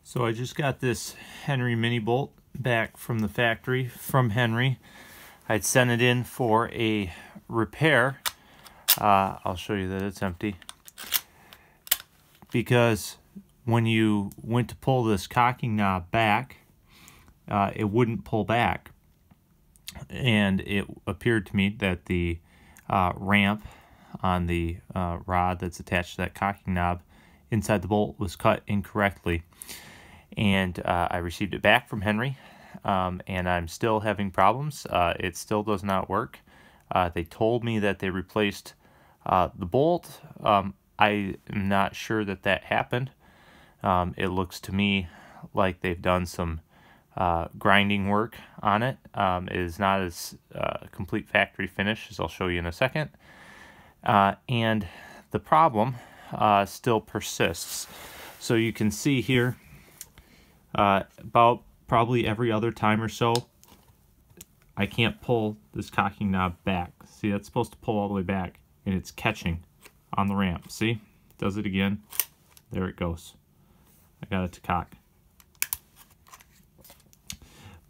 So I just got this Henry Minibolt back from the factory from Henry. I'd sent it in for a repair. I'll show you that it's empty. Because when you went to pull this cocking knob back, it wouldn't pull back. And it appeared to me that the ramp on the rod that's attached to that cocking knob inside the bolt was cut incorrectly. And I received it back from Henry, and I'm still having problems. It still does not work. They told me that they replaced the bolt. I am not sure that that happened. It looks to me like they've done some grinding work on it. It is not as complete factory finish, as I'll show you in a second. And the problem still persists. So you can see here, about probably every other time or so, I can't pull this cocking knob back. See, that's supposed to pull all the way back, and it's catching on the ramp. See? Does it again. There it goes. I got it to cock.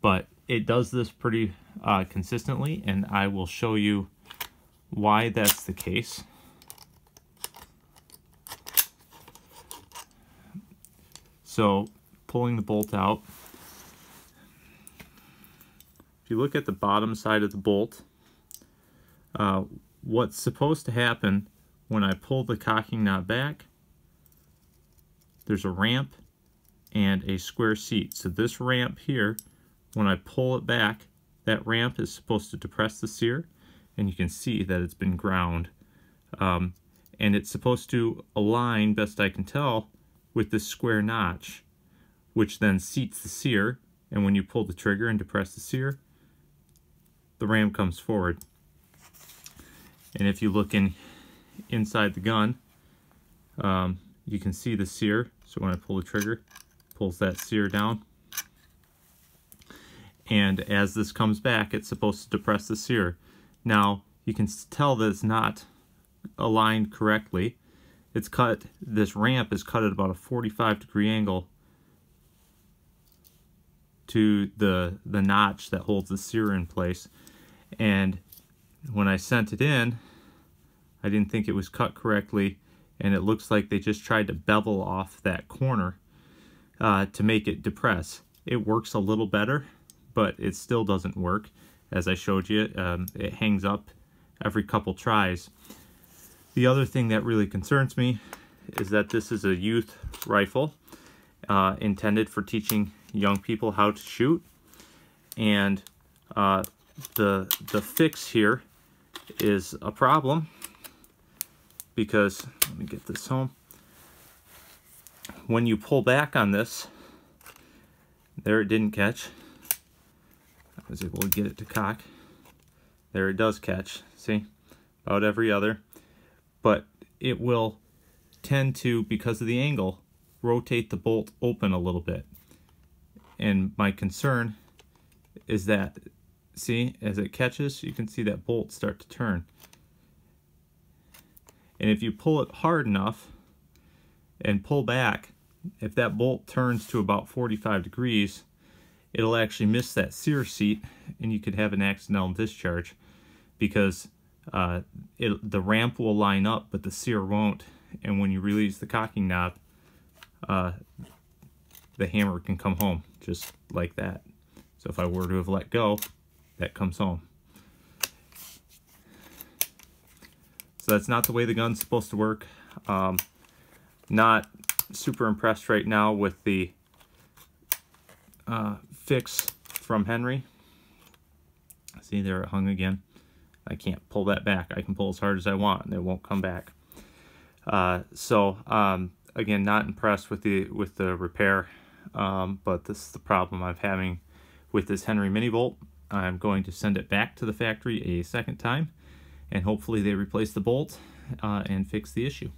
But it does this pretty consistently, and I will show you why that's the case. So, pulling the bolt out, if you look at the bottom side of the bolt, what's supposed to happen when I pull the cocking knob back, there's a ramp and a square seat. So this ramp here, when I pull it back, that ramp is supposed to depress the sear, and you can see that it's been ground. And it's supposed to align, best I can tell, with this square notch, which then seats the sear, and when you pull the trigger and depress the sear, the ram comes forward. And if you look inside the gun, you can see the sear. So when I pull the trigger, it pulls that sear down. And as this comes back, it's supposed to depress the sear. Now, you can tell that it's not aligned correctly. It's cut, this ramp is cut at about a 45-degree angle to the notch that holds the sear in place. And when I sent it in, I didn't think it was cut correctly, and it looks like they just tried to bevel off that corner to make it depress. It works a little better, but it still doesn't work. As I showed you, it hangs up every couple tries. The other thing that really concerns me is that this is a youth rifle intended for teaching young people how to shoot, and the fix here is a problem because, let me get this home, when you pull back on this, there it didn't catch. I was able to get it to cock. There it does catch, see, about every other. But it will tend to, because of the angle, rotate the bolt open a little bit. And my concern is that, see, as it catches, you can see that bolt start to turn. And if you pull it hard enough and pull back, if that bolt turns to about 45 degrees, it'll actually miss that sear seat, and you could have an accidental discharge because the ramp will line up, but the sear won't. And when you release the cocking knob, the hammer can come home just like that. So if I were to have let go, that comes home. So that's not the way the gun's supposed to work. Not super impressed right now with the fix from Henry. See, there it hung again. I can't pull that back. I can pull as hard as I want and it won't come back. Again, not impressed with the repair, but this is the problem I'm having with this Henry Minibolt. I'm going to send it back to the factory a second time, and hopefully they replace the bolt and fix the issue.